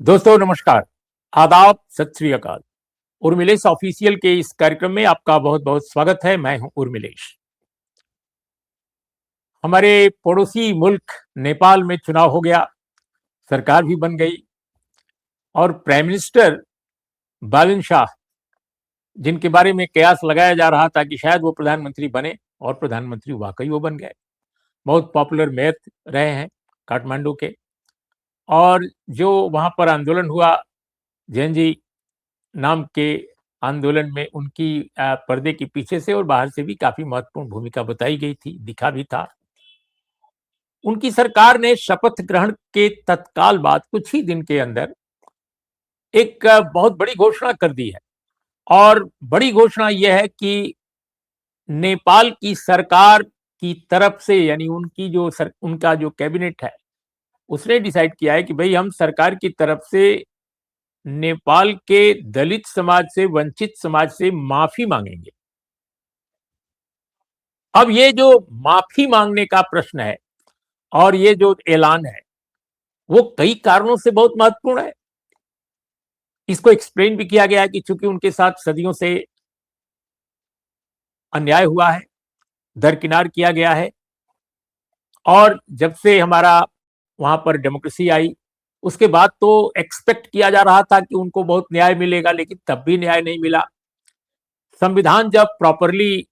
दोस्तों नमस्कार, आदाब, सत श्री अकाल। उर्मिलेश ऑफिशियल के इस कार्यक्रम में आपका बहुत बहुत स्वागत है। मैं हूं उर्मिलेश। हमारे पड़ोसी मुल्क नेपाल में चुनाव हो गया, सरकार भी बन गई और प्राइम मिनिस्टर बालन शाह, जिनके बारे में कयास लगाया जा रहा था कि शायद वो प्रधानमंत्री बने, और प्रधानमंत्री वाकई वो बन गए। बहुत पॉपुलर मेयर रहे हैं काठमांडू के। और जो वहां पर आंदोलन हुआ, जेएनजी नाम के आंदोलन में, उनकी पर्दे के पीछे से और बाहर से भी काफी महत्वपूर्ण भूमिका बताई गई थी, दिखा भी था। उनकी सरकार ने शपथ ग्रहण के तत्काल बाद कुछ ही दिन के अंदर एक बहुत बड़ी घोषणा कर दी है। और बड़ी घोषणा यह है कि नेपाल की सरकार की तरफ से, यानी उनका जो कैबिनेट है, उसने डिसाइड किया है कि भाई हम सरकार की तरफ से नेपाल के दलित समाज से, वंचित समाज से माफी मांगेंगे। अब ये जो माफी मांगने का प्रश्न है और ये जो ऐलान है, वो कई कारणों से बहुत महत्वपूर्ण है। इसको एक्सप्लेन भी किया गया है कि चूंकि उनके साथ सदियों से अन्याय हुआ है, दरकिनार किया गया है, और जब से हमारा वहां पर डेमोक्रेसी आई, उसके बाद तो एक्सपेक्ट किया जा रहा था कि उनको बहुत न्याय मिलेगा, लेकिन तब भी न्याय नहीं मिला। संविधान जब प्रॉपरली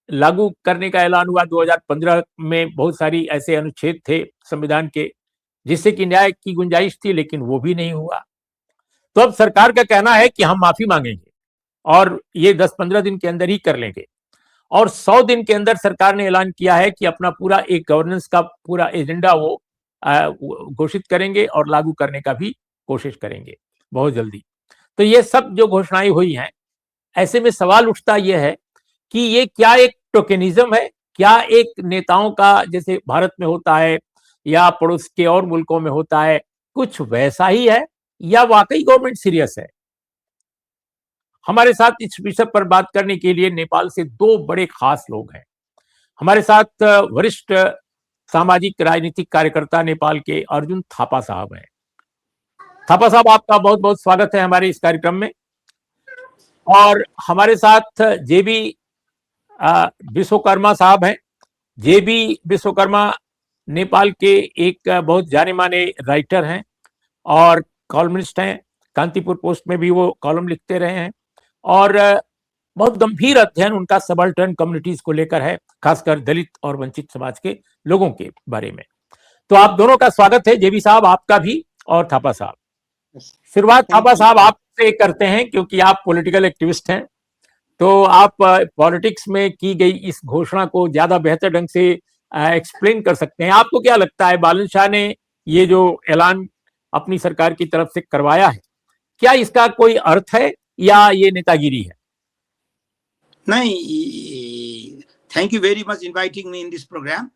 लागू करने का ऐलान हुआ 2015 में, बहुत सारी ऐसे अनुच्छेद थे संविधान के जिससे कि न्याय की गुंजाइश थी, लेकिन वो भी नहीं हुआ। तो अब सरकार का कहना है कि हम माफी मांगेंगे और ये 10-15 दिन के अंदर ही कर लेंगे। और 100 दिन के अंदर सरकार ने ऐलान किया है कि अपना पूरा एक गवर्नेंस का पूरा एजेंडा वो घोषित करेंगे और लागू करने का भी कोशिश करेंगे बहुत जल्दी। तो ये सब जो घोषणाएं हुई हैं, ऐसे में सवाल उठता यह है कि ये क्या एक टोकेनिज्म है, क्या एक नेताओं का जैसे भारत में होता है या पड़ोस के और मुल्कों में होता है, कुछ वैसा ही है, या वाकई गवर्नमेंट सीरियस है? हमारे साथ इस विषय पर बात करने के लिए नेपाल से दो बड़े खास लोग हैं। हमारे साथ वरिष्ठ सामाजिक राजनीतिक कार्यकर्ता नेपाल के अर्जुन थापा साहब हैं। थापा साहब, आपका बहुत बहुत स्वागत है हमारे इस कार्यक्रम में। और हमारे साथ जेबी विश्वकर्मा साहब हैं। जेबी विश्वकर्मा नेपाल के एक बहुत जाने माने राइटर हैं और कॉलमिस्ट हैं। कांतिपुर पोस्ट में भी वो कॉलम लिखते रहे हैं और बहुत गंभीर अध्ययन उनका सबल्टर्न कम्युनिटीज को लेकर है, खासकर दलित और वंचित समाज के लोगों के बारे में। तो आप दोनों का स्वागत है, जेबी साहब आपका भी और थापा साहब। शुरुआत थापा साहब आपसे करते हैं क्योंकि आप पॉलिटिकल एक्टिविस्ट हैं, तो आप पॉलिटिक्स में की गई इस घोषणा को ज्यादा बेहतर ढंग से एक्सप्लेन कर सकते हैं। आपको क्या लगता है, बालन शाह ने ये जो ऐलान अपनी सरकार की तरफ से करवाया है, क्या इसका कोई अर्थ है या ये नेतागिरी है? नहीं, thank you very much inviting me in this programme.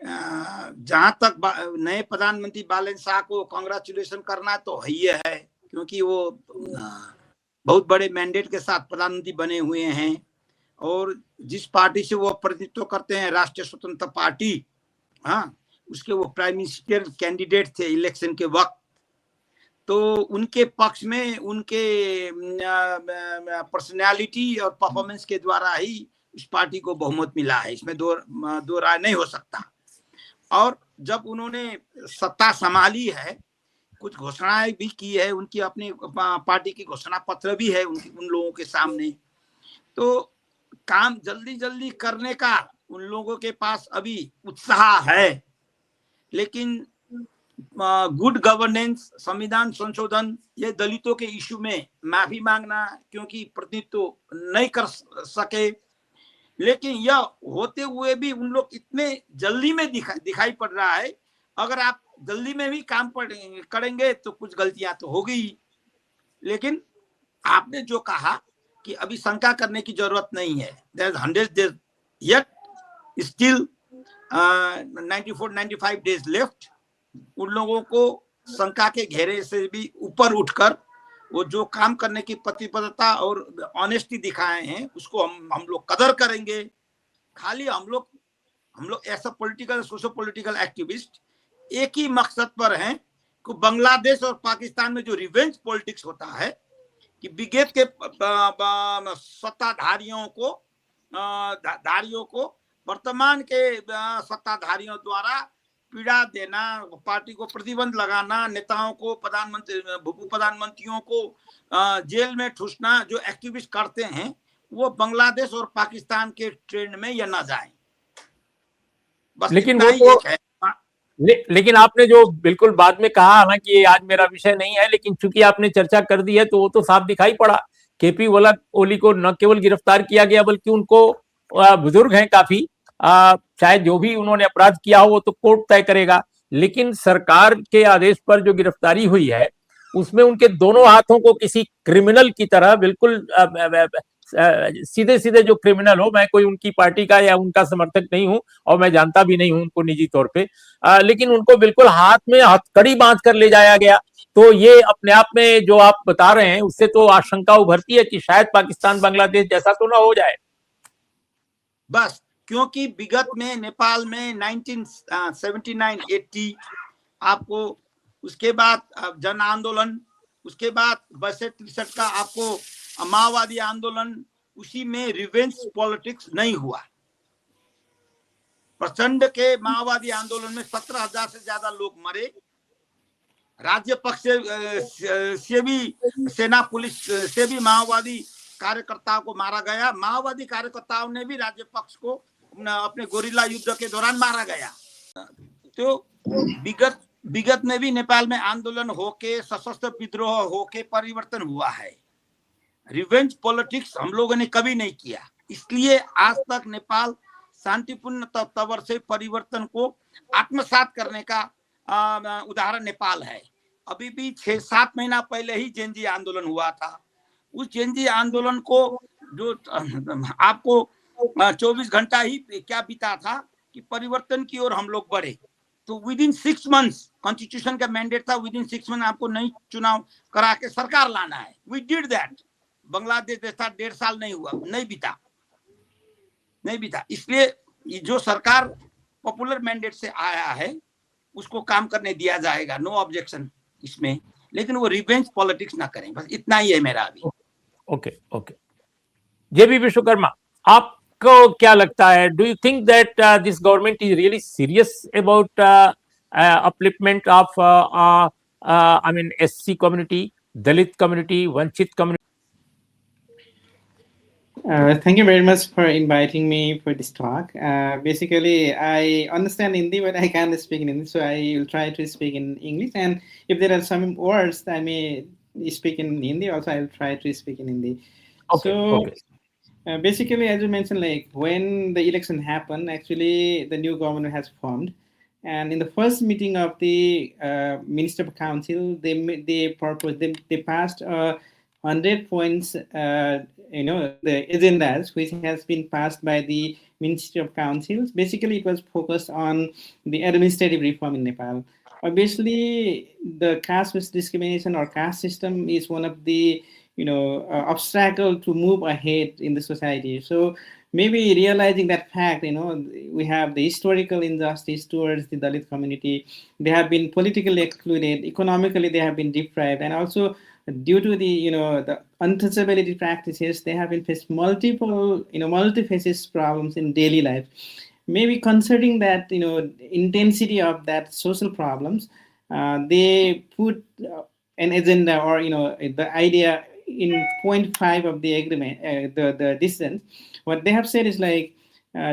जहां तक नए प्रधानमंत्री बालन शाह को कांग्रेचुलेशन करना तो है ही है, क्योंकि वो बहुत बड़े मैंडेट के साथ प्रधानमंत्री बने हुए हैं और जिस पार्टी से वो प्रतिनिधित्व करते हैं, राष्ट्रीय स्वतंत्र पार्टी, हाँ, उसके वो प्राइम मिनिस्टर कैंडिडेट थे इलेक्शन के वक्त। तो उनके पक्ष में उनके पर्सनालिटी और परफॉर्मेंस के द्वारा ही उस पार्टी को बहुमत मिला है, इसमें दो राय नहीं हो सकता। और जब उन्होंने सत्ता संभाली है, कुछ घोषणाएं भी की है, उनकी अपनी पार्टी की घोषणा पत्र भी है उन लोगों के सामने। तो काम जल्दी जल्दी करने का उन लोगों के पास अभी उत्साह है, लेकिन गुड गवर्नेंस, संविधान संशोधन, ये दलितों के इशू में माफी मांगना, क्योंकि प्रतिनिधित्व नहीं कर सके, लेकिन यह होते हुए भी उन लोग इतने जल्दी में दिखाई पड़ रहा है। अगर आप जल्दी में भी काम करेंगे तो कुछ गलतियां तो होगी, लेकिन आपने जो कहा कि अभी शंका करने की जरूरत नहीं है, there is 100 days yet, still 94-95 days left। उन लोगों को शंका के घेरे से भी ऊपर उठकर वो जो काम करने की प्रतिबद्धता और ऑनेस्टी दिखाए हैं, उसको हम लोग कदर करेंगे। खाली हम लोग ऐसा पॉलिटिकल सोशो पॉलिटिकल एक्टिविस्ट एक ही मकसद पर हैं कि बांग्लादेश और पाकिस्तान में जो रिवेंज पॉलिटिक्स होता है कि विगत के सत्ताधारियों को वर्तमान के सत्ताधारियों द्वारा पीड़ा देना, पार्टी को प्रतिबंध लगाना, नेताओं को, भूप प्रधानमंत्रियों को जेल में ठूसना जो एक्टिविस्ट करते हैं, वो बांग्लादेश और पाकिस्तान के ट्रेंड में या ना जाए। बस लेकिन इतना वो ही तो एक है। लेकिन आपने जो बिल्कुल बाद में कहा, हालांकि ये आज मेरा विषय नहीं है, लेकिन चूंकि आपने चर्चा कर दी है तो वो तो साफ दिखाई पड़ा। केपी ओली को न केवल गिरफ्तार किया गया बल्कि उनको, बुजुर्ग हैं काफी, शायद जो भी उन्होंने अपराध किया हो वो तो कोर्ट तय करेगा, लेकिन सरकार के आदेश पर जो गिरफ्तारी हुई है उसमें उनके दोनों हाथों को किसी क्रिमिनल की तरह, बिल्कुल सीधे सीधे जो क्रिमिनल हो, मैं कोई उनकी पार्टी का या उनका समर्थक नहीं हूं और मैं जानता भी नहीं हूं उनको निजी तौर पे, लेकिन उनको बिल्कुल हाथ में हथकड़ी बांध कर ले जाया गया। तो ये अपने आप में जो आप बता रहे हैं उससे तो आशंका उभरती है कि शायद पाकिस्तान बांग्लादेश जैसा तो ना हो जाए। बस क्योंकि विगत में नेपाल में 1979-80 आपको, उसके बाद जन आंदोलन, उसके बाद 62-63 का आपको माओवादी आंदोलन, उसी में रिवेंज पॉलिटिक्स नहीं हुआ। प्रचंड के माओवादी आंदोलन में 17,000 से ज्यादा लोग मरे। राज्य पक्ष से भी, सेना पुलिस से भी माओवादी कार्यकर्ताओं को मारा गया। माओवादी कार्यकर्ताओं ने भी राज्य पक्ष को अपने गोरिल्ला युद्ध के दौरान मारा गया। तो विगत में भी नेपाल में आंदोलन होके, सशस्त्र विद्रोह होके परिवर्तन हुआ है। रिवेंज पॉलिटिक्स हम लोगों ने कभी नहीं किया, इसलिए आज तक नेपाल शांतिपूर्ण तौर से परिवर्तन को आत्मसात करने का उदाहरण नेपाल है। अभी भी 6-7 महीना पहले ही जेनजी आंदोलन हुआ था। उस जेनजी आंदोलन को जो आपको 24 घंटा ही क्या बीता था कि परिवर्तन की ओर हम लोग बढ़े। तो विदिन 6 मंथ्स, कॉन्स्टिट्यूशन का मैंडेट था, विदिन 6 मंथ आपको नई चुनाव करा के सरकार लाना है। We did that. बांग्लादेश जैसा 1.5 साल नहीं हुआ, नहीं बीता। इसलिए जो सरकार पॉपुलर मैंडेट से आया है उसको काम करने दिया जाएगा, नो ऑब्जेक्शन इसमें, लेकिन वो रिवेंज पॉलिटिक्स ना करें। बस इतना ही है मेरा अभी। ओके। जेबी विश्वकर्मा, आपको क्या लगता है, do you think that this government is really serious about upliftment of I mean SC community, Dalit community, Vanchit community? Thank you very much for inviting me for this talk. Basically, I understand Hindi, but I can't speak in Hindi, so I will try to speak in English. And if there are some words I may speak in Hindi, also I will try to speak in Hindi. Okay. Basically, as you mentioned, like when the election happened, actually the new government has formed. And in the first meeting of the Minister of Council, they passed 100 points, the agendas which has been passed by the Ministry of Councils. Basically, it was focused on the administrative reform in Nepal. Obviously, the caste-based discrimination or caste system is one of the obstacle to move ahead in the society. So maybe realizing that fact, we have the historical injustice towards the Dalit community. They have been politically excluded, economically they have been deprived, and also due to the the untouchability practices, they have been faced multiple multifaceted problems in daily life. Maybe considering that intensity of that social problems, they put an agenda or the idea in point 5 of the agreement, the dissent. What they have said is like,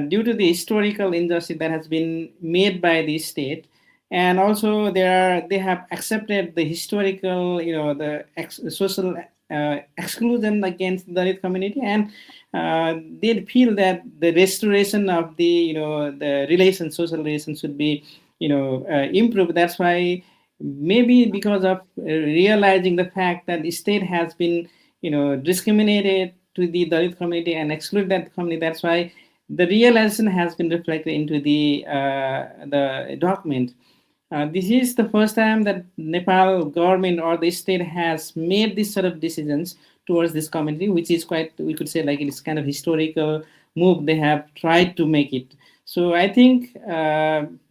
due to the historical injustice that has been made by the state, and also they have accepted the historical, the social exclusion against the Dalit community, and they feel that the restoration of the the social relations should be improved. That's why maybe because of realizing the fact that the state has been discriminated to the Dalit community and excluded that community, that's why the realization has been reflected into the document. This is the first time that Nepal government or the state has made this sort of decisions towards this community, which is quite, we could say, like it's kind of historical move. They have tried to make it. So I think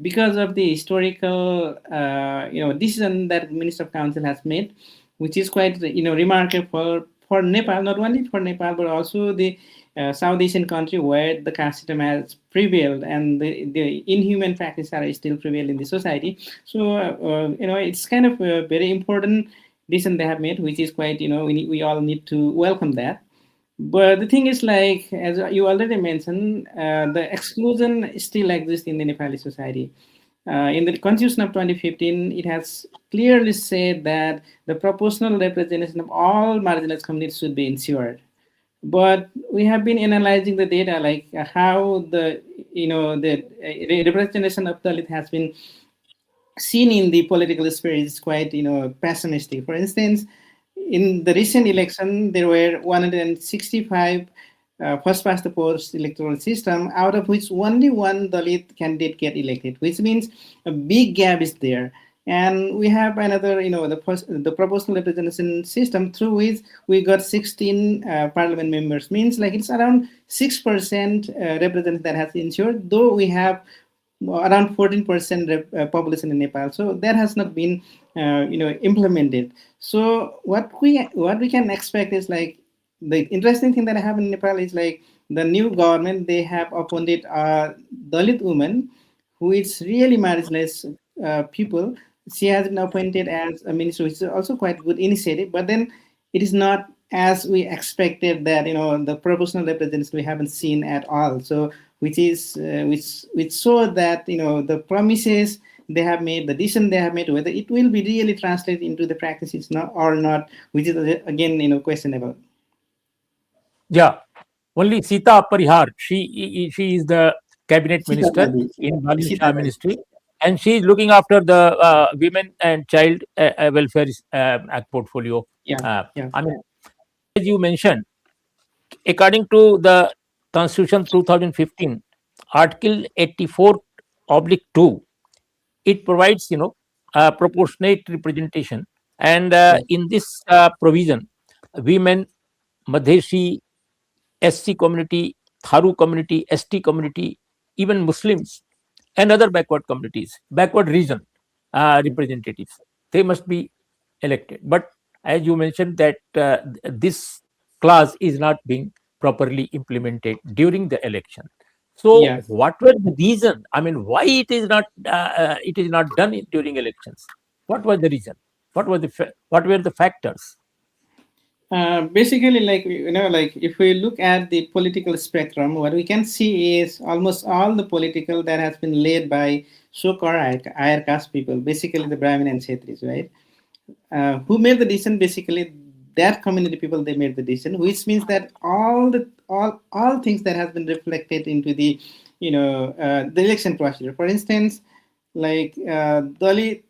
because of the historical decision that Minister of Council has made, which is quite remarkable for Nepal, not only for Nepal but also the South Asian country where the caste system has prevailed and the inhuman practices are still prevail in the society. So it's kind of a very important decision they have made, which is quite we all need to welcome that. But the thing is, like, as you already mentioned, the exclusion still exists in the Nepali society. In the Constitution of 2015, it has clearly said that the proportional representation of all marginalized communities should be ensured. But we have been analyzing the data, like how the representation of Dalit has been seen in the political sphere is quite pessimistic. For instance, in the recent election, there were 165 first past the post electoral system, out of which only one Dalit candidate get elected, which means a big gap is there. And we have another, the proportional representation system through which we got 16 parliament members, means like it's around 6% representation that has ensured, though we have around 14% population in Nepal. So that has not been, implemented. So what we can expect is like the interesting thing that I have in Nepal is like the new government, they have appointed a Dalit woman who is really marginalized people. She has been appointed as a minister, which is also quite good initiative. But then it is not as we expected that the proportional representation we haven't seen at all. So which is which show that the promises they have made, the decision they have made, whether it will be really translated into the practices or not, which is again questionable. Yeah, only Sita Parihar, she is the cabinet minister in Bali Shah ministry, and she is looking after the women and child welfare act portfolio. Yeah. I mean, as you mentioned, according to the Constitution 2015, Article 84/2, it provides proportionate representation, and in this provision, women, Madheshi, SC community, Tharu community, ST community, even Muslims and other backward communities, backward region representatives, they must be elected. But as you mentioned that this clause is not being properly implemented during the election. So Yeah. what were the reason? I mean, why it is not done during elections? What was the reason? What were the factors? Basically, like like if we look at the political spectrum, what we can see is almost all the political that has been led by so-called higher caste people, basically the Brahmin and Kshetris, right? Who made the decision? Basically, that community people, they made the decision, which means that all things that has been reflected into the the election procedure. For instance, like Dalit,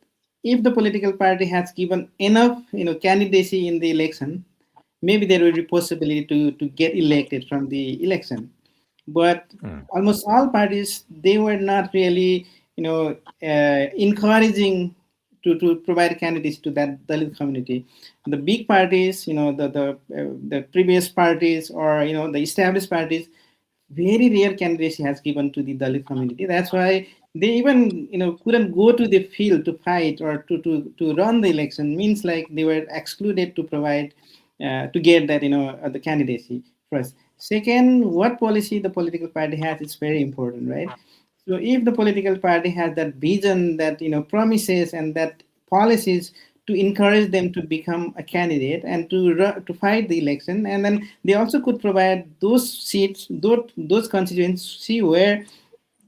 if the political party has given enough candidacy in the election, maybe there will be possibility to get elected from the election. But almost all parties, they were not really encouraging to provide candidates to that Dalit community. The big parties, the previous parties, or the established parties, very rare candidacy has given to the Dalit community. That's why they even couldn't go to the field to fight or to run the election. Means like they were excluded to provide to get that the candidacy first. Second, what policy the political party has is very important, right? So if the political party has that vision, that promises and that policies to encourage them to become a candidate and to fight the election, and then they also could provide those seats, those constituency where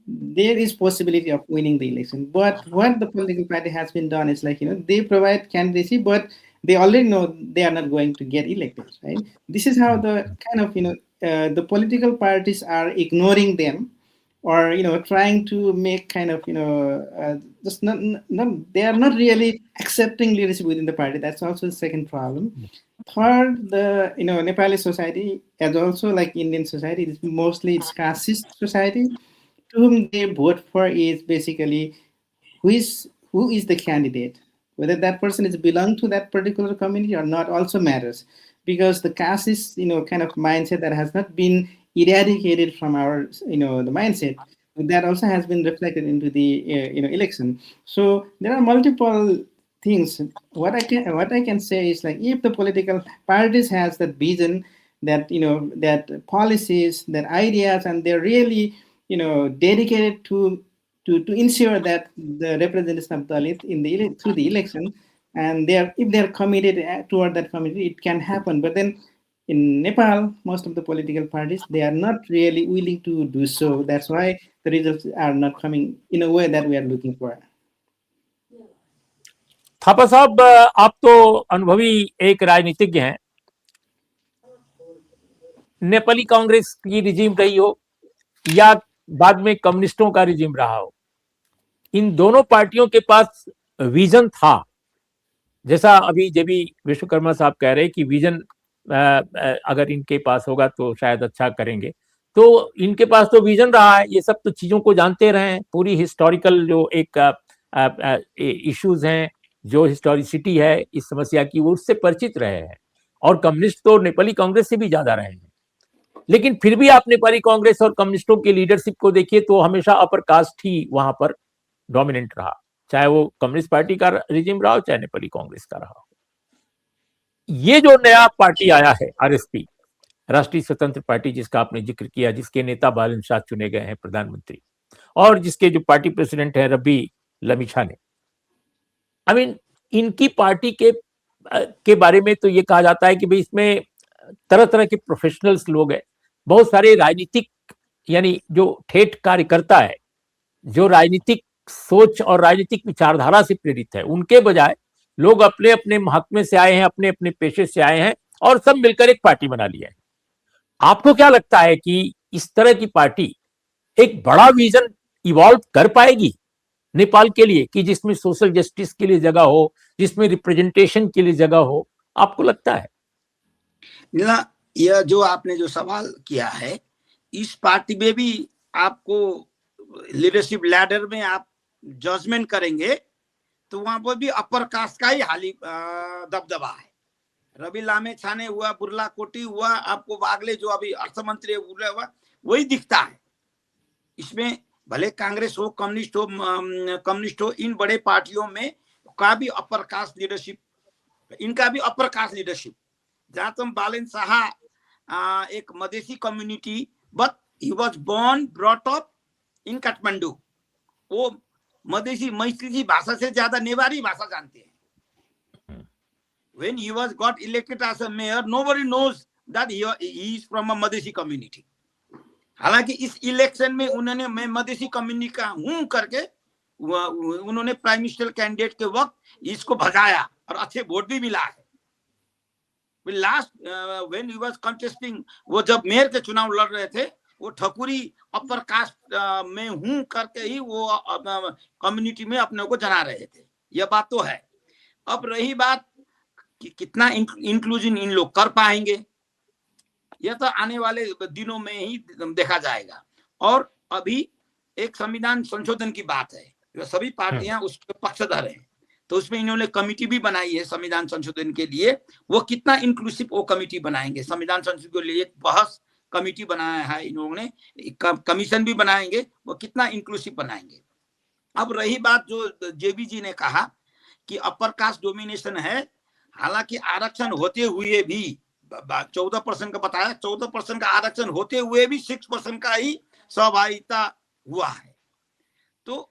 there is possibility of winning the election. But what the political party has been done is like they provide candidacy, but they already know they are not going to get elected, right? This is how the kind of the political parties are ignoring them, or trying to make kind of just not they are not really accepting leadership within the party. That's also the second problem. Third, the Nepali society, as also like Indian society, is mostly it's casteist society. To whom they vote for is basically who is the candidate. Whether that person is belong to that particular community or not also matters, because the caste is kind of mindset that has not been eradicated from our the mindset. that also has been reflected into the election. So there are multiple things. What I can say is, like, if the political parties has that vision, that that policies, that ideas, and they're really dedicated to ensure that the representation of Dalit in the through the election, and if they're committed toward that committee, it can happen. But then in Nepal, most of the political parties, they are not really willing to do so. That's why the results are not coming in a way that we are looking for. Thapa साहब, आप तो अनुभवी एक राजनीतिज्ञ हैं। नेपाली कांग्रेस की regime रही हो या बाद में कम्युनिस्टों का रिजीम रहा हो, इन दोनों पार्टियों के पास विजन था। जैसा अभी जेबी विश्वकर्मा साहब कह रहे कि विजन अगर इनके पास होगा तो शायद अच्छा करेंगे, तो इनके पास तो विजन रहा है। ये सब तो चीजों को जानते रहे हैं, पूरी हिस्टोरिकल जो एक इश्यूज हैं, जो हिस्टोरिसिटी है इस समस्या की, वो उससे परिचित रहे हैं। और कम्युनिस्ट तो नेपाली कांग्रेस से भी ज्यादा रहे हैं। लेकिन फिर भी आप नेपाली कांग्रेस और कम्युनिस्टों की लीडरशिप को देखिए तो हमेशा अपर कास्ट ही वहां पर डोमिनेंट रहा, चाहे वो कम्युनिस्ट पार्टी का रिजिम रहा हो, चाहे नेपाली कांग्रेस का रहा हो। ये जो नया पार्टी आया है आरएसपी, राष्ट्रीय स्वतंत्र पार्टी, जिसका आपने जिक्र किया, जिसके नेता बालन शाह चुने गए हैं प्रधानमंत्री, और जिसके जो पार्टी प्रेसिडेंट है रबी लमिछा ने, आई मीन इनकी पार्टी के बारे में तो ये कहा जाता है कि भाई इसमें तरह तरह के प्रोफेशनल्स लोग हैं, बहुत सारे राजनीतिक, यानी जो ठेठ कार्यकर्ता है, जो राजनीतिक सोच और राजनीतिक विचारधारा से प्रेरित है, उनके बजाय लोग अपने अपने महकमे से आए हैं, अपने अपने पेशे से आए हैं और सब मिलकर एक पार्टी बना लिया है। आपको क्या लगता है कि इस तरह की पार्टी एक बड़ा विजन इवॉल्व कर पाएगी नेपाल के लिए, कि जिसमें सोशल जस्टिस के लिए जगह हो, जिसमें रिप्रेजेंटेशन के लिए जगह हो? आपको लगता है? ना, यह जो आपने जो सवाल किया है, इस पार्टी में भी आपको लीडरशिप लैडर में आप जजमेंट करेंगे तो वहां पर भी अपर कास्ट का ही हाली दबदबा है। रवि लामेछाने हुआ, बुर्ला कोटी हुआ, आपको वागले जो अभी अर्थ मंत्री हुआ, वही दिखता है। इसमें भले कांग्रेस हो, कम्युनिस्ट हो, इन बड़े पार्टियों में का भी अपर कास्ट लीडरशिप, इनका भी अपर कास्ट लीडरशिप। जहां तुम बालन शाह एक Madhesi community, but he was born brought up in Kathmandu. वो मधेसी मैथिली भाषा से ज्यादा नेवारी भाषा जानते हैं। When he was got elected as a mayor, nobody knows that he is from a Madhesi community. हालांकि इस इलेक्शन में उन्होंने मैं मधेसी कम्युनिटी का हूं करके उन्होंने प्राइम मिनिस्टर कैंडिडेट के वक्त इसको भगाया और अच्छे वोट भी मिला है। Last when he was contesting, वो जब मेयर के चुनाव लड़ रहे थे, वो ठकुरी अपर कास्ट में हूं करके ही वो कम्युनिटी में अपने को जना रहे थे। यह बात तो है। अब रही बात कि कितना इंक्लूजन इन लोग कर पाएंगे, यह तो आने वाले दिनों में ही देखा जाएगा। और अभी एक संविधान संशोधन की बात है, जो सभी पार्टियां उसके पक्षधर हैं, तो उसमें इन्होंने कमिटी भी बनाई है संविधान संशोधन के लिए। वो कितना इंक्लूसिव वो कमिटी बनाएंगे, संविधान संशोधन के लिए एक बहस कमिटी बनाया है इन्होंने, कमीशन भी बनाएंगे, वो कितना इंक्लूसिव बनाएंगे। अब रही बात जो जेबी जी ने कहा कि अपर कास्ट डोमिनेशन है, हालांकि आरक्षण होते हुए भी 14% का बताया, 14% का आरक्षण होते हुए भी 6% का ही सहभागिता हुआ है। तो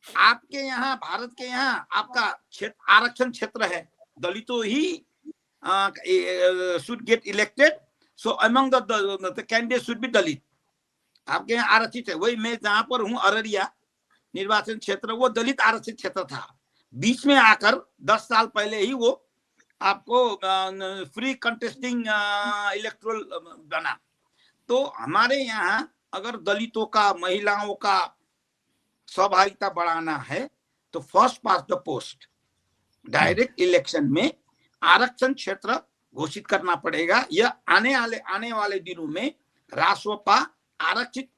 आपके यहाँ, भारत के यहाँ आपका आरक्षण क्षेत्र है, दलितों ही should get elected, so among the candidate should be Dalit. आपके यहाँ आरक्षित है। वही मैं जहां पर हूँ, अररिया निर्वाचन क्षेत्र, वो दलित आरक्षित क्षेत्र था। बीच में आकर 10 साल पहले ही वो आपको फ्री कंटेस्टिंग इलेक्टोरल बना। तो हमारे यहाँ अगर दलितों का, महिलाओं का सहभागिता बढ़ाना है तो first pass the post, direct election में आरक्षण क्षेत्र घोषित करना पड़ेगा। यह आने वाले दिनों में रासोपा आरक्षित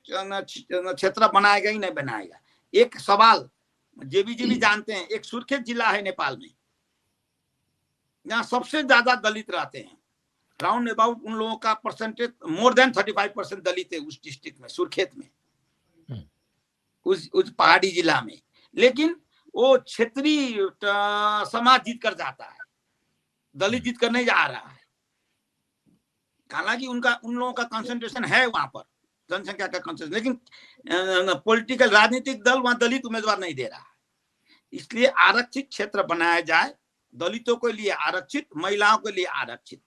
क्षेत्र बनाएगा ही नहीं बनाएगा। एक सवाल जेबी जी भी जानते हैं, एक सुर्खेत जिला है नेपाल में, यहाँ सबसे ज्यादा दलित रहते हैं। राउंड अबाउट उन लोगों का परसेंटेज मोर देन 35% दलित है उस डिस्ट्रिक्ट में, सुर्खेत में। उस पहाड़ी जिला में, लेकिन वो क्षेत्रीय समाज जीत कर जाता है, दलित जीत कर नहीं जा रहा है। हालांकि उन लोगों का कंसंट्रेशन है वहां पर, जनसंख्या का कंसंट्रेशन, लेकिन पॉलिटिकल राजनीतिक दल वहां दलित उम्मीदवार नहीं दे रहा है। इसलिए आरक्षित क्षेत्र बनाया जाए, दलितों के लिए आरक्षित, महिलाओं के लिए आरक्षित,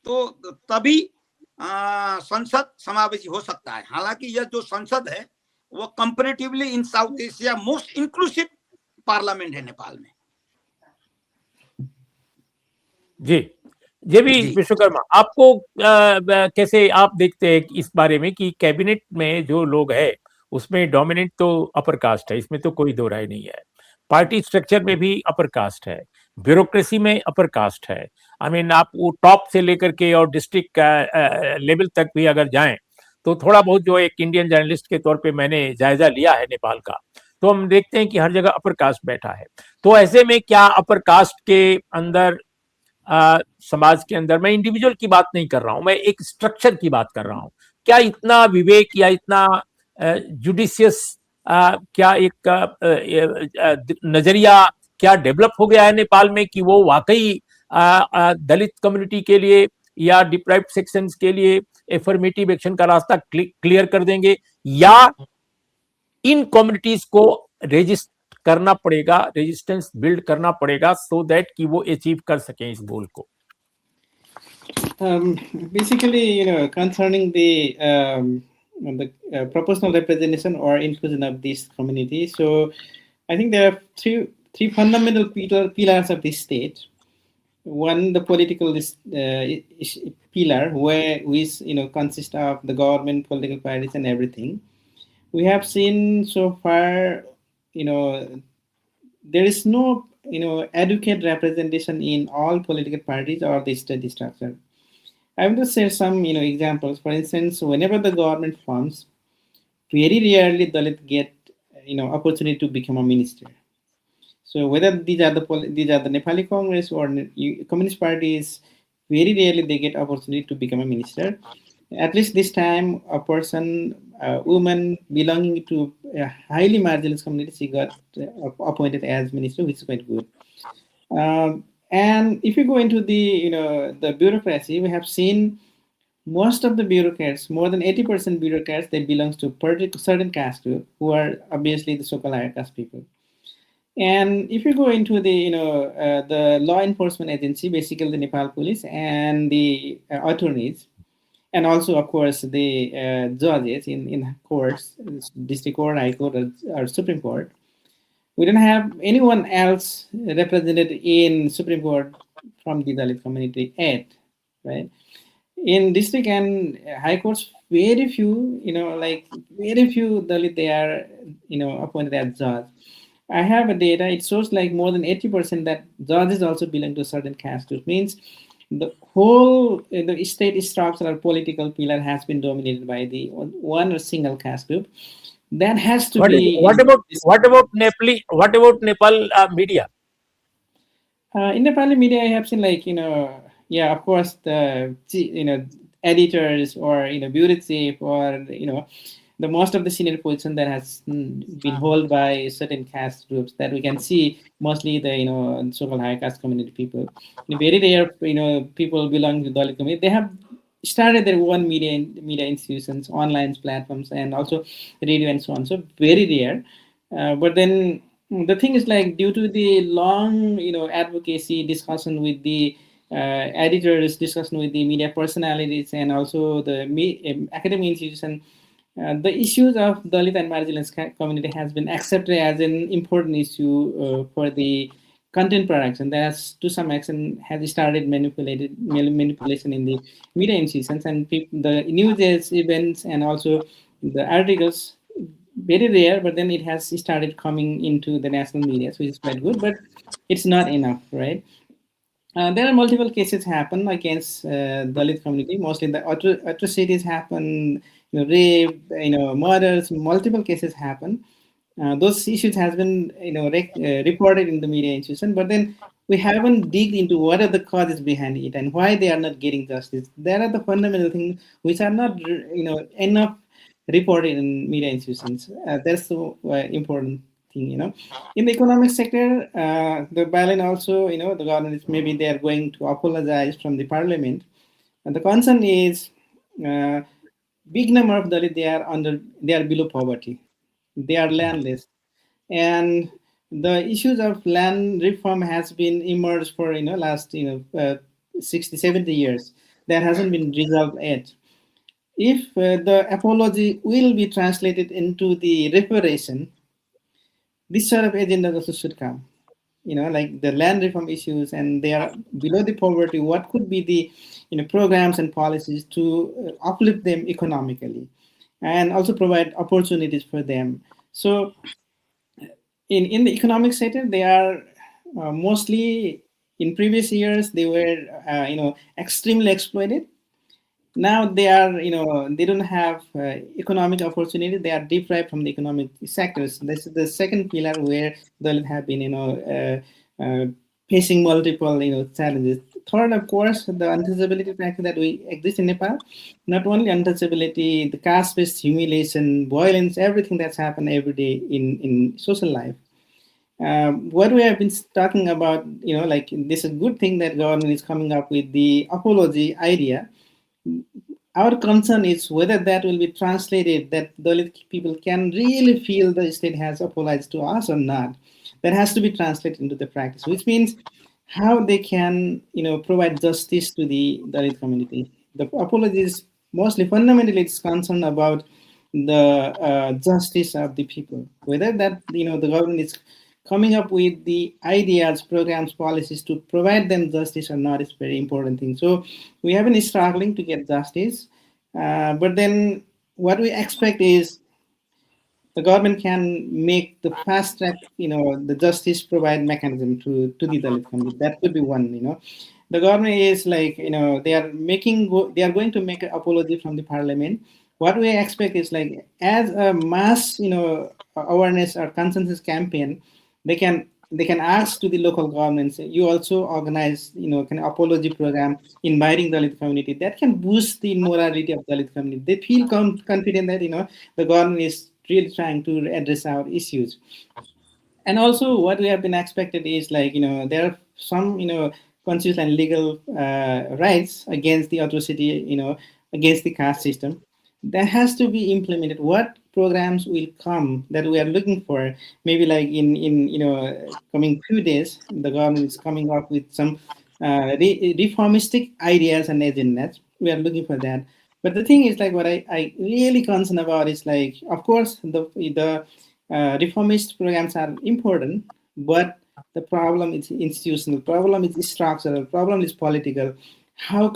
तो तभी संसद समावेशी हो सकता है। हालांकि यह जो संसद है वो comparatively in South Asia most inclusive parliament है नेपाल में। जी ये भी विश्वकर्मा, आपको कैसे आप देखते हैं इस बारे में कि कैबिनेट में जो लोग हैं उसमें डोमिनेंट तो अपर कास्ट है, इसमें तो कोई दो राय नहीं है। पार्टी स्ट्रक्चर में भी अपर कास्ट है, ब्यूरोक्रेसी में अपर कास्ट है। आई मीन आप वो टॉप से लेकर के और डिस्ट्रिक्ट लेवल तक भी अगर जाएं तो थोड़ा बहुत जो एक इंडियन जर्नलिस्ट के तौर पे मैंने जायजा लिया है नेपाल का, तो हम देखते हैं कि हर जगह अपर कास्ट बैठा है। तो ऐसे में क्या अपर कास्ट के अंदर समाज के अंदर, मैं इंडिविजुअल की बात नहीं कर रहा हूं, मैं एक स्ट्रक्चर की बात कर रहा हूं, क्या इतना विवेक या इतना जुडिशियस क्या एक नजरिया क्या डेवलप हो गया है नेपाल में कि वो वाकई दलित कम्युनिटी के लिए या डिप्राइव्ड सेक्शंस के लिए एफर्मेटिव एक्शन का रास्ता क्लियर कर देंगे, या इन कम्युनिटीज को रेजिस्ट करना पड़ेगा, रेजिस्टेंस बिल्ड करना पड़ेगा सो दैट कि वो अचीव कर सकें इस गोल को? Basically, concerning the proportional representation or inclusion of this community, so I think there are three fundamental pillars of this state. One, the political pillar, which consists of the government, political parties, and everything. We have seen so far, there is no adequate representation in all political parties or the state structure. I want to share some examples. For instance, whenever the government forms, very rarely Dalit get opportunity to become a minister. So whether these are the Nepali Congress or Communist parties, very rarely they get opportunity to become a minister. At least this time, a person, a woman belonging to a highly marginalized community, she got appointed as minister, which is quite good. And if you go into the bureaucracy, we have seen most of the bureaucrats, more than 80% bureaucrats, they belong to certain caste group, who are obviously the so-called higher caste people. And if you go into the law enforcement agency, basically the Nepal police and the attorneys, and also, of course, the judges in courts, district court, high court, or Supreme Court, we don't have anyone else represented in Supreme Court from the Dalit community yet, right? In district and high courts, very few, very few Dalit, they are, appointed as judge. I have a data, it shows like more than 80% that judges also belong to a certain caste, which means the whole the state structure or political pillar has been dominated by the one or single caste group. That has to be. What about Nepal media? In Nepali media, I have seen of course the editors or bureau chief or the most of the senior position that has been held by certain caste groups that we can see, mostly the so-called high caste community people. Very rare people belonging to Dalit community. They have started their own media institutions, online platforms, and also radio and so on. So very rare. But then the thing is, due to the long advocacy, discussion with the editors, discussion with the media personalities, and also the academic institution, the issues of Dalit and marginalized community has been accepted as an important issue for the content production. That has, to some extent, has started manipulation in the media institutions, and the news events and also the articles, very rare, but then it has started coming into the national media, which is quite good, but it's not enough, right? There are multiple cases happen against Dalit community. Mostly the atrocities happen, rape, murders. Multiple cases happen. Those issues has been reported in the media institution, but then we haven't digged into what are the causes behind it and why they are not getting justice. There are the fundamental things which are not enough reported in media institutions. That's the important thing, In the economic sector, the Berlin also, the government is maybe they are going to apologize from the parliament. And the concern is big number of Dalit, they are below poverty. They are landless. And the issues of land reform has been emerged for, last, 60, 70 years. That hasn't been resolved yet. If the apology will be translated into the reparation, this sort of agenda also should come. Like the land reform issues, and they are below the poverty. What could be the, programs and policies to uplift them economically, and also provide opportunities for them. So, in the economic sector, they are mostly in previous years they were extremely exploited. Now they are, they don't have economic opportunity. They are deprived from the economic sectors. This is the second pillar where they have been, facing multiple, challenges. Third, of course, the untouchability practice that we exist in Nepal. Not only untouchability, the caste-based humiliation, violence, everything that's happened every day in social life. What we have been talking about, like this is a good thing that government is coming up with the apology idea. Our concern is whether that will be translated, that Dalit people can really feel the state has apologized to us or not. That has to be translated into the practice, which means how they can, provide justice to the Dalit community. The apology is mostly, fundamentally, it's concerned about the justice of the people. Whether that, the government is coming up with the ideas, programs, policies to provide them justice or not is very important thing. So we have been struggling to get justice, but then what we expect is the government can make the fast track, the justice provide mechanism to the Dalit community. That could be one, The government is like, they are going to make an apology from the parliament. What we expect is like, as a mass, awareness or consensus campaign, they can ask to the local governments. You also organize, an apology program inviting Dalit community that can boost the morality of Dalit community. They feel confident that the government is really trying to address our issues. And also, what we have been expected is like there are some constitutional and legal rights against the atrocity, against the caste system. That has to be implemented. What programs will come that we are looking for? Maybe like in coming few days, the government is coming up with some reformistic ideas and agendas. We are looking for that. But the thing is, like, what I really concerned about is like, of course, the reformist programs are important, but the problem is institutional. Problem is structural. Problem is political. How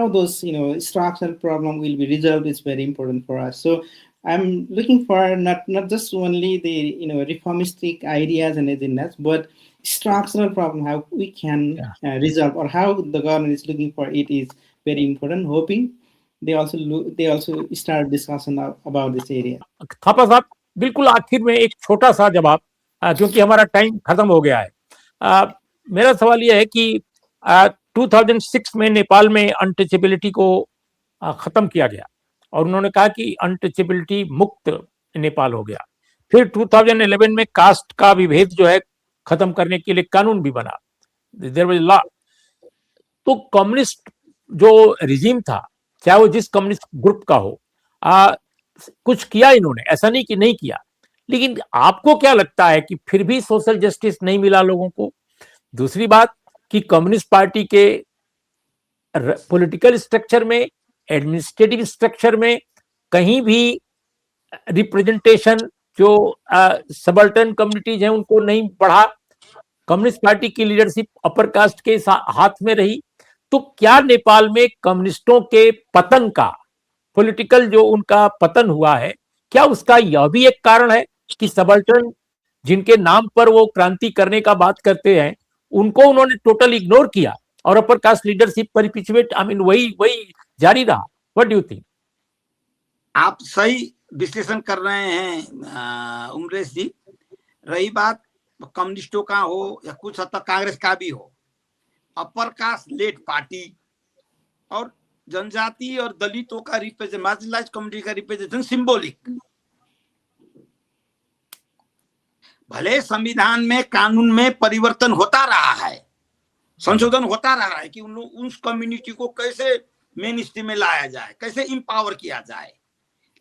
those structural problem will be resolved is very important for us. So I'm looking for not just only the reformistic ideas and agendas, but structural problem how we can resolve, or how the government is looking for it is very important. Hoping they also start discussion about this area. Thapa साहब, बिल्कुल आखिर में एक छोटा सा जवाब, क्योंकि हमारा टाइम खत्म हो गया है। मेरा सवाल यह है कि 2006 में नेपाल में अनटचेबिलिटी को खत्म किया गया और उन्होंने कहा कि अनटचेबिलिटी मुक्त नेपाल हो गया। फिर 2011 में कास्ट का विभेद जो है खत्म करने के लिए कानून भी बना, देयर वाज लॉ। तो कम्युनिस्ट जो रिजीम था, चाहे वो जिस कम्युनिस्ट ग्रुप का हो, कुछ किया इन्होंने, ऐसा नहीं कि नहीं किया। लेकिन आपको क्या लगता है कि फिर भी सोशल जस्टिस नहीं मिला लोगों को? दूसरी बात कि कम्युनिस्ट पार्टी के पॉलिटिकल स्ट्रक्चर में, एडमिनिस्ट्रेटिव स्ट्रक्चर में कहीं भी रिप्रेजेंटेशन जो सबल्टन कम्युनिटीज हैं उनको नहीं बढ़ा। कम्युनिस्ट पार्टी की लीडरशिप अपर कास्ट के हाथ में रही। तो क्या नेपाल में कम्युनिस्टों के पतन का, पॉलिटिकल जो उनका पतन हुआ है, क्या उसका यह भी एक कारण है कि सबल्टन जिनके नाम पर वो क्रांति करने का बात करते हैं उनको उन्होंने टोटल इग्नोर किया और upper caste leadership perpetuate, I mean वही जारी रहा? What do you think? आप सही विश्लेषण कर रहे हैं उमरेश जी। रही बात कम्युनिस्टों का हो या कुछ हद तक कांग्रेस का भी हो, अपर कास्ट लेड पार्टी और जनजाति और दलितों का रिप्रेजेंट, मार्जिनलाइज कम्युनिटी का रिप्रेजेंटेशन सिंबॉलिक। भले संविधान में, कानून में परिवर्तन होता रहा है, संशोधन होता रहा है कि उस कम्युनिटी को कैसे मेन स्ट्रीम में लाया जाए, कैसे इंपावर किया जाए,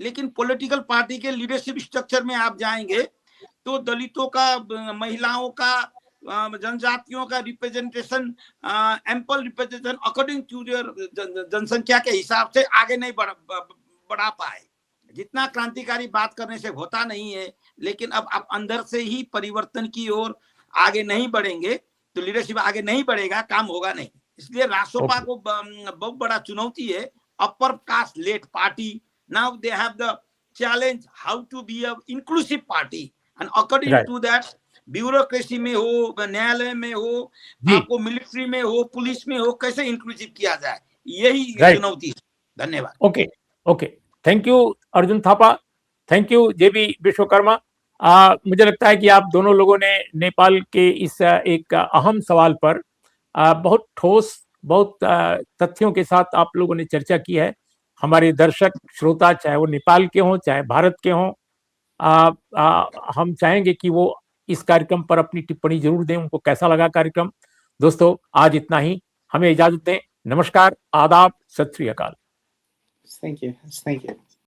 लेकिन पॉलिटिकल पार्टी के लीडरशिप स्ट्रक्चर में आप जाएंगे तो दलितों का, महिलाओं का, जनजातियों का representation, ample representation according to जनसंख्या के हिसाब से आगे नहीं बढ़ा पाए। जितना क्रांतिकारी बात करने से होता नहीं है, लेकिन अब आप अंदर से ही परिवर्तन की ओर आगे नहीं बढ़ेंगे तो लीडरशिप आगे नहीं बढ़ेगा, काम होगा नहीं। इसलिए रासोपा को बहुत बड़ा चुनौती है। Upper caste led party, now they have the challenge how to be a inclusive party, and according to that bureaucracy में हो, न्यायालय में हो, आपको मिलिट्री में हो, पुलिस में हो, कैसे इंक्लूसिव किया जाए, यही चुनौती है। धन्यवाद। Okay okay, thank you Arjun Thapa, thank you JB Vishwakarma. मुझे लगता है कि आप दोनों लोगों ने नेपाल के इस एक अहम सवाल पर बहुत ठोस, बहुत तथ्यों के साथ आप लोगों ने चर्चा की है। हमारे दर्शक श्रोता, चाहे वो नेपाल के हों चाहे भारत के हों, हम चाहेंगे कि वो इस कार्यक्रम पर अपनी टिप्पणी जरूर दें, उनको कैसा लगा कार्यक्रम। दोस्तों, आज इतना ही, हमें इजाजत दें। नमस्कार, आदाब, सत श्री अकाल। Thank you.